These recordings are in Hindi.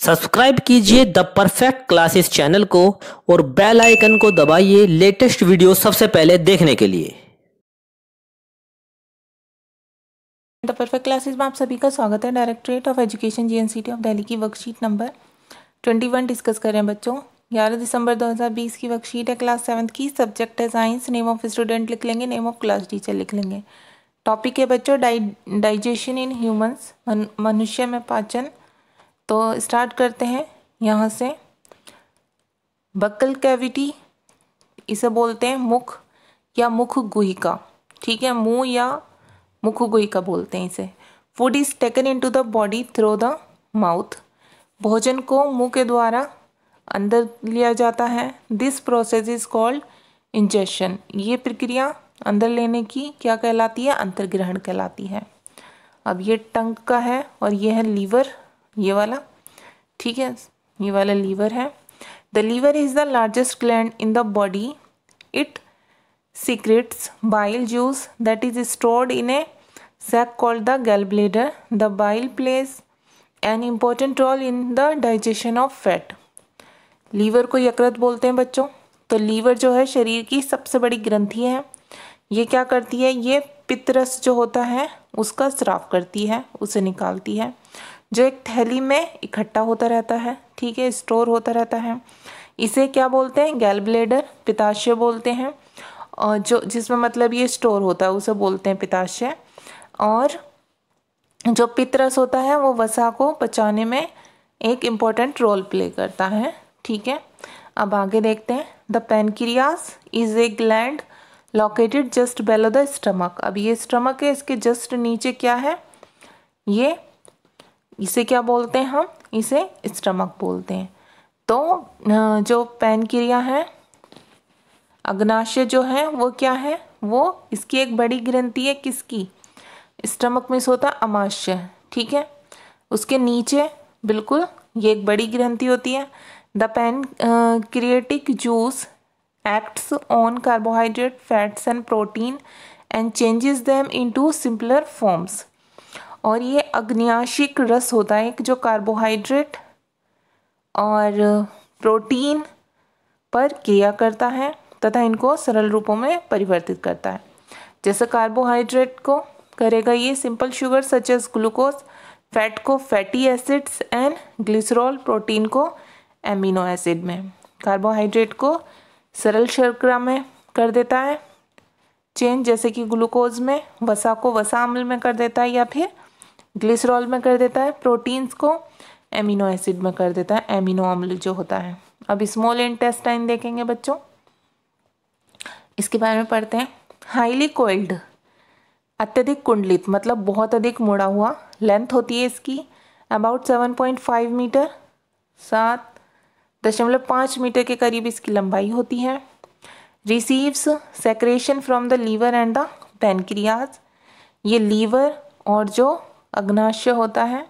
सब्सक्राइब कीजिए द परफेक्ट क्लासेस चैनल को और बेल आइकन को दबाइए लेटेस्ट वीडियो सबसे पहले देखने के लिए। द परफेक्ट क्लासेस में आप सभी का स्वागत है। Directorate of education GNCT of Delhi की वर्कशीट नंबर 21 डिस्कस कर रहे हैं बच्चों। 11 दिसंबर 2020 की वर्कशीट है, क्लास 7 की। सब्जेक्ट है साइंस। नेम ऑफ स्टूडेंट लिख लेंगे, नेम ऑफ क्लास टीचर लिख लेंगे। टॉपिक है बच्चों डाइजेशन इन ह्यूमंस, मनुष्य में पाचन। तो स्टार्ट करते हैं यहाँ से। बक्कल कैविटी इसे बोलते हैं मुख या मुख गुहिका, ठीक है, मुंह या मुख गुहिका बोलते हैं इसे। Food is taken into the body through the mouth, भोजन को मुंह के द्वारा अंदर लिया जाता है। This process is called ingestion, ये प्रक्रिया अंदर लेने की क्या कहलाती है? अंतर्ग्रहण कहलाती है। अब ये टंग का है और ये है लीवर, ये वाला, ठीक है, ये वाला लीवर है। The liver is the largest gland in the body. It secretes bile juice that is stored in a sac called the gallbladder. The bile plays an important role in the digestion of fat. Liver को यकृत बोलते हैं बच्चों। तो लीवर जो है शरीर की सबसे बड़ी ग्रंथि है। ये क्या करती है? ये पित्तरस जो होता है उसका स्राव करती है, उसे निकालती है, जो एक थैली में इकट्ठा होता रहता है, ठीक है, स्टोर होता रहता है। इसे क्या बोलते हैं? गैल ब्लेडर, पित्ताशय बोलते हैं। और जो जिसमें मतलब ये स्टोर होता है उसे बोलते हैं पित्ताशय। और जो पित्तरस होता है वो वसा को पचाने में एक इम्पॉर्टेंट रोल प्ले करता है, ठीक है। अब आगे देखते हैं। The pancreas is a gland located just below the stomach. अब ये स्टमक है, इसके जस्ट नीचे क्या है? ये, इसे क्या बोलते हैं? हम इसे स्टमक बोलते हैं। तो जो पैनक्रिया है, अग्नाशय जो है वो क्या है? वो इसकी एक बड़ी ग्रंथि है। किसकी? स्टमक में से होता है अमाशय, ठीक है। उसके नीचे बिल्कुल ये एक बड़ी ग्रंथि होती है। The pancreatic juice acts on carbohydrate, fats and protein and changes them into simpler forms. और ये अग्न्याशिक रस होता है जो कार्बोहाइड्रेट और प्रोटीन पर क्रिया करता है तथा इनको सरल रूपों में परिवर्तित करता है। जैसे कार्बोहाइड्रेट को करेगा ये simple sugar such as glucose, fat को fatty acids and glycerol, protein को एमिनो एसिड में। कार्बोहाइड्रेट को सरल शर्करा में कर देता है चेंज, जैसे कि ग्लूकोज में, वसा को वसा अम्ल में कर देता है या फिर ग्लिसरॉल में कर देता है, प्रोटीन्स को एमिनो एसिड में कर देता है, एमिनो अम्ल जो होता है। अब स्मॉल इंटेस्टाइन देखेंगे बच्चों, इसके बारे में पढ़ते हैं। हाईली कोइल्ड, अत्यधिक कुंडलित मतलब बहुत अधिक मुड़ा हुआ। लेंथ होती है इसकी अबाउट 7.5 मीटर, 7.5 मीटर के करीब इसकी लंबाई होती है। Receives secretion from the liver and the pancreas, ये लीवर और जो अग्नाशय होता है,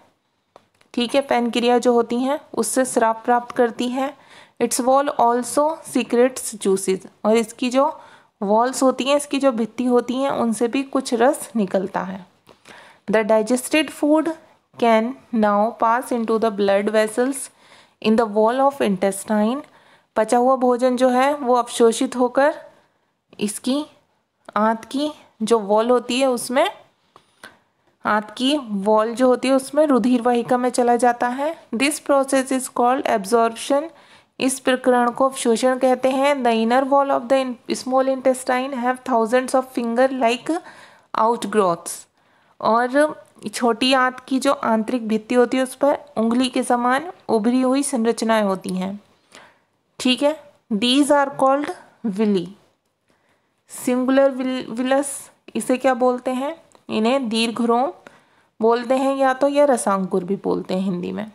ठीक है, पैनक्रिया जो होती हैं उससे स्राव प्राप्त करती है। It's wall also secrets juices, और इसकी जो वॉल्स होती हैं, इसकी जो भित्ति होती हैं, उनसे भी कुछ रस निकलता है। The digested food can now pass into the blood vessels in the wall of intestine. पचा हुआ भोजन जो है वो अवशोषित होकर इसकी आंत की जो वॉल होती है उसमें, आंत की वॉल जो होती है उसमें रुधिर वाहिका में चला जाता है। This process is called absorption, इस प्रकरण को अवशोषण कहते हैं। The inner wall of the small intestine have thousands of finger like outgrowths, और छोटी आंत की जो आंतरिक भित्ति होती है उस पर उंगली के समान उभरी हुई संरचनाएं होती हैं, ठीक है। These are called villi, singular villus इसे क्या बोलते हैं? इन्हें दीर्घरोम बोलते हैं या तो, या रसांकुर भी बोलते हैं हिंदी में।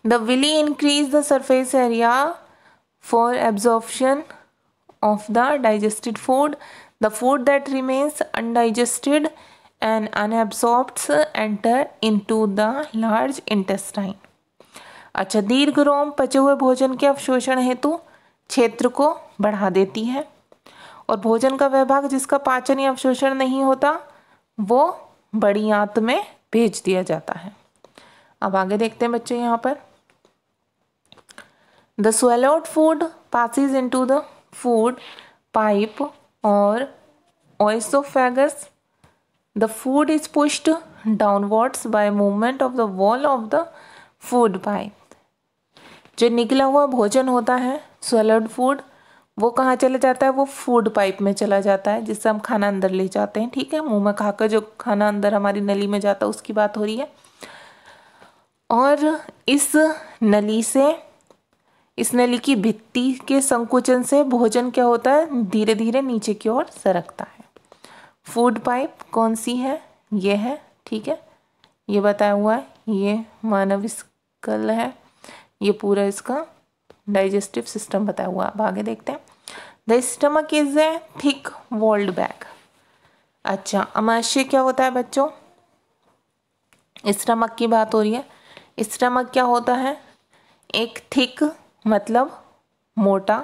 The villi increase the surface area for absorption of the digested food. The food that remains undigested and unabsorbed enter into the large intestine. अच्छा, दीर्घरोम पचे हुए भोजन के अवशोषण हेतु क्षेत्र को बढ़ा देती है, और भोजन का वह भाग जिसका पाचन या अवशोषण नहीं होता वो बड़ी आंत में भेज दिया जाता है। अब आगे देखते हैं बच्चों यहाँ पर, the swallowed food passes into the food pipe or oesophagus. The food is pushed downwards by movement of the wall of the food pipe. जो निकला हुआ भोजन होता है swallowed food, वो कहाँ चला जाता है, वो फूड पाइप में चला जाता है, जिससे हम खाना अंदर ले जाते हैं। ठीक है, मुंह में खाकर जो खाना अंदर हमारी नली में जाता है उसकी बात हो रही है। और इस नली की भित्ति के संकुचन से भोजन क्या होता है, धीरे धीरे नीचे की ओर सरकता है। फूड पाइप कौन सी है, ये है। ठीक है, ये बताया हुआ है, ये मानव स्कल है, ये पूरा इसका डाइजेस्टिव सिस्टम बताया हुआ है। अब आगे देखते हैं, the stomach is a thick walled bag. अच्छा, अमाशय क्या होता है बच्चों, स्टमक की बात हो रही है। स्टमक क्या होता है, एक थिक मतलब मोटा,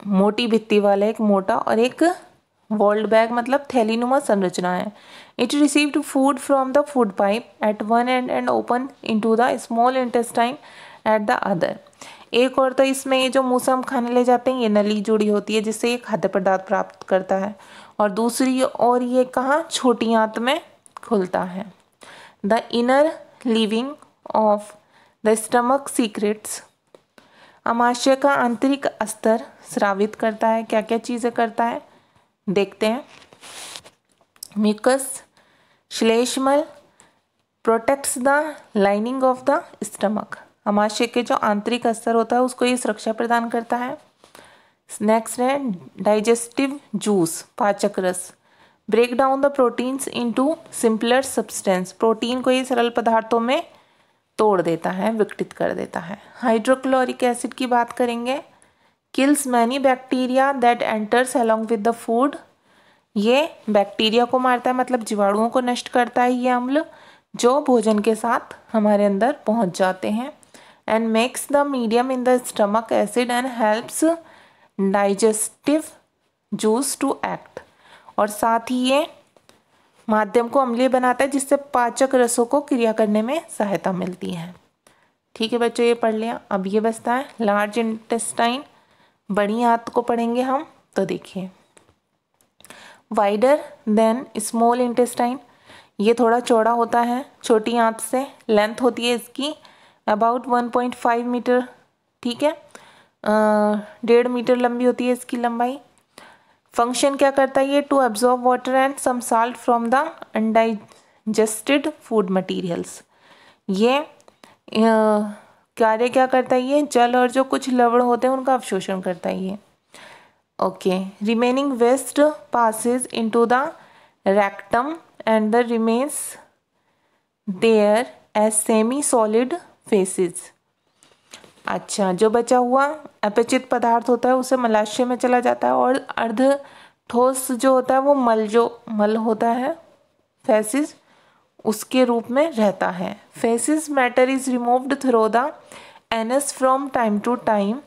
मोटी भित्ति वाला एक मोटा, और एक वॉल्ड बैग मतलब थैलीनुमा संरचना है। It received food from the food pipe at one end and open into the small intestine at the other. एक और तो इसमें ये जो मुंह से हम खाने ले जाते हैं, ये नली जुड़ी होती है जिससे ये खाद्य पदार्थ प्राप्त करता है, और दूसरी और ये कहाँ, छोटी आंत में खुलता है। The inner lining of the stomach secrets. अमाशय का आंतरिक स्तर स्रावित करता है, क्या क्या चीज़ें करता है देखते हैं। म्यूकस श्लेष्मल protects the lining of the stomach. अमाशय के जो आंतरिक स्तर होता है उसको ये सुरक्षा प्रदान करता है। नेक्स्ट है डाइजेस्टिव जूस, पाचक रस, break down the proteins into simpler substance. Protein को ये सरल पदार्थों में तोड़ देता है, विघटित कर देता है। हाइड्रोक्लोरिक एसिड की बात करेंगे, kills many bacteria that enters along with the food. ये बैक्टीरिया को मारता है, मतलब जीवाणुओं को नष्ट करता है ये अम्ल जो भोजन के साथ हमारे अंदर पहुंच जाते हैं। And makes the medium in the stomach acid and helps digestive juice to act. और साथ ही ये माध्यम को अम्लीय बनाता है जिससे पाचक रसों को क्रिया करने में सहायता मिलती है। ठीक है बच्चों, ये पढ़ लिया। अब ये बचता है लार्ज इंटेस्टाइन, बड़ी आंत को पढ़ेंगे हम। तो देखिए, वाइडर देन स्मॉल इंटेस्टाइन, ये थोड़ा चौड़ा होता है छोटी आंत से। लेंथ होती है इसकी अबाउट 1.5 मीटर। ठीक है, 1.5 मीटर लंबी होती है इसकी लंबाई। फंक्शन क्या करता है ये, to absorb water and some salt from the undigested food materials. ये कार्य क्या करता है ये, जल और जो कुछ लवण होते हैं उनका अवशोषण करता है ये। Okay, remaining waste passes into the rectum and the remains there as semi solid faeces. अच्छा, जो बचा हुआ अपचित पदार्थ होता है उसे मलाशय में चला जाता है, और अर्ध ठोस जो होता है वो मल होता है फेसिस, उसके रूप में रहता है। Faeces matter is removed through the anus from time to time,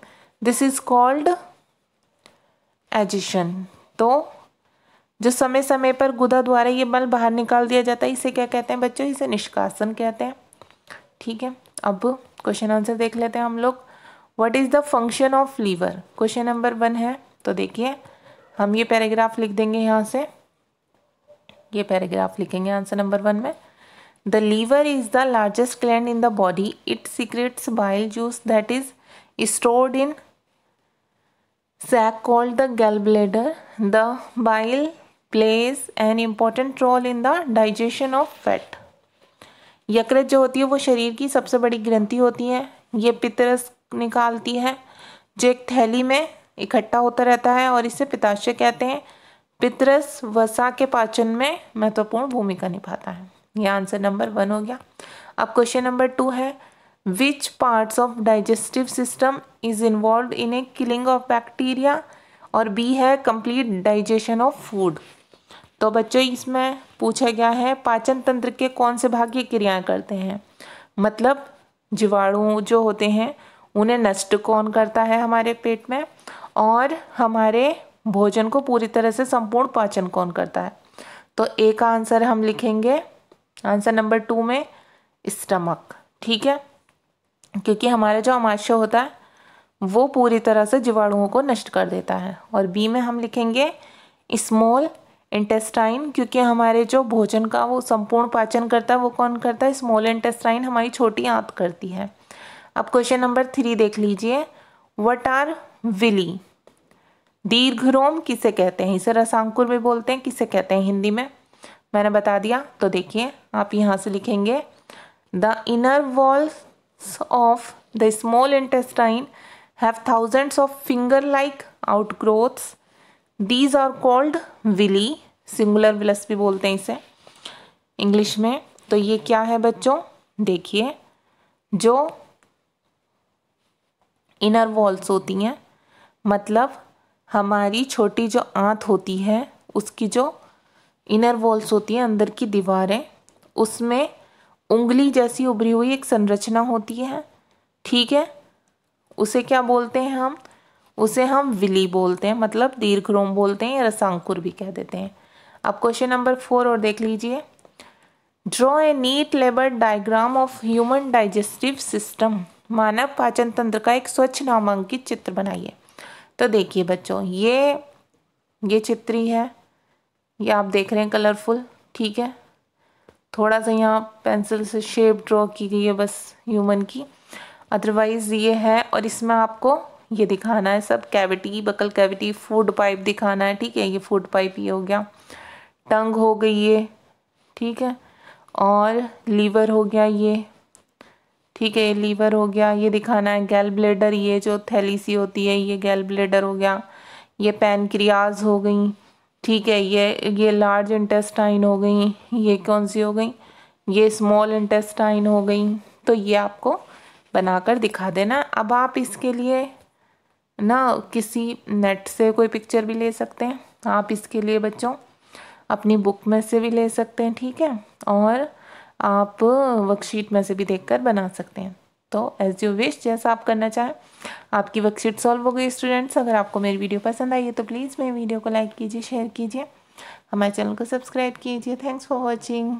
this is called egestion. तो जो समय समय पर गुदा द्वारा ये मल बाहर निकाल दिया जाता है, इसे क्या कहते हैं बच्चों, इसे निष्कासन कहते हैं। ठीक है, अब क्वेश्चन आंसर देख लेते हैं हम लोग। What is the function of liver, question number 1 है। तो देखिए, हम ये पैराग्राफ लिख देंगे यहाँ से, ये पैराग्राफ लिखेंगे आंसर नंबर 1 में। The liver is the largest gland in the body, it secretes bile juice that is stored in sac called the gallbladder. The bile plays an important role in the digestion of fat. यकृत जो होती है वो शरीर की सबसे बड़ी ग्रंथि होती है। ये पित्तरस निकालती है जो एक थैली में इकट्ठा होता रहता है, और इसे पित्ताशय कहते हैं। पित्तरस वसा के पाचन में महत्वपूर्ण भूमिका निभाता है। यह आंसर नंबर 1 हो गया। अब क्वेश्चन नंबर 2 है, Which parts of digestive system is involved in a killing of bacteria? और B है complete digestion of food। तो बच्चों इसमें पूछा गया है पाचन तंत्र के कौन से भाग ये क्रियाएं करते हैं, मतलब जीवाणु जो होते हैं उन्हें नष्ट कौन करता है हमारे पेट में, और हमारे भोजन को पूरी तरह से संपूर्ण पाचन कौन करता है। तो A का आंसर हम लिखेंगे आंसर नंबर 2 में स्टमक। ठीक है, क्योंकि हमारा जो अमाशय होता है वो पूरी तरह से जीवाणुओं को नष्ट कर देता है। और बी में हम लिखेंगे स्मॉल इंटेस्टाइन, क्योंकि हमारे जो भोजन का वो संपूर्ण पाचन करता है वो कौन करता है? स्मॉल इंटेस्टाइन, हमारी छोटी आंत करती है। अब क्वेश्चन नंबर 3 देख लीजिए। What are Willie? दीर्घरोम किसे कहते हैं? इसे रसांकुर भी बोलते हैं। किसे कहते हैं हिंदी में? मैंने बता दिया। तो देखिए आप यहाँ से लिखेंगे the inner walls of the small intestine have thousands of finger like outgrowths, these are called villi, singular villus भी बोलते हैं इसे इंग्लिश में। तो ये क्या है बच्चों? देखिए जो इनर वॉल्स होती हैं, मतलब हमारी छोटी जो आंत होती है उसकी जो इनर वॉल्स होती हैं, अंदर की दीवारें, उसमें उंगली जैसी उभरी हुई एक संरचना होती है। ठीक है, उसे क्या बोलते हैं हम? उसे हम विली बोलते हैं, मतलब दीर्घरोम बोलते हैं या रसांकुर भी कह देते हैं। अब क्वेश्चन नंबर 4 और देख लीजिए। Draw a neat label diagram of human digestive system, मानव पाचन तंत्र का एक स्वच्छ नामांकित चित्र बनाइए। तो देखिए बच्चों, ये चित्र ही है, ये आप देख रहे हैं कलरफुल। ठीक है, थोड़ा सा यहाँ पेंसिल से शेप ड्रॉ की गई है बस ह्यूमन की, अदरवाइज ये है। और इसमें आपको ये दिखाना है सब cavity, buccal cavity, food pipe दिखाना है। ठीक है, ये फूड पाइप ये हो गया, टंग हो गई ये, ठीक है, और लीवर हो गया ये, ठीक है, ये लीवर हो गया। ये दिखाना है गैल ब्लेडर, ये जो थैली सी होती है ये गैल ब्लेडर हो गया। ये पैनक्रियाज हो गई, ठीक है, ये लार्ज इंटेस्टाइन हो गई। ये कौन सी हो गई? ये स्मॉल इंटेस्टाइन हो गई। तो ये आपको बनाकर दिखा देना। अब आप इसके लिए ना किसी नेट से कोई पिक्चर भी ले सकते हैं, आप इसके लिए बच्चों अपनी बुक में से भी ले सकते हैं। ठीक है, और आप वर्कशीट में से भी देखकर बना सकते हैं। तो एज यू विश, जैसा आप करना चाहें। आपकी वर्कशीट सॉल्व हो गई स्टूडेंट्स। अगर आपको मेरी वीडियो पसंद आई है तो प्लीज़ मेरी वीडियो को लाइक कीजिए, शेयर कीजिए, हमारे चैनल को सब्सक्राइब कीजिए। Thanks for watching.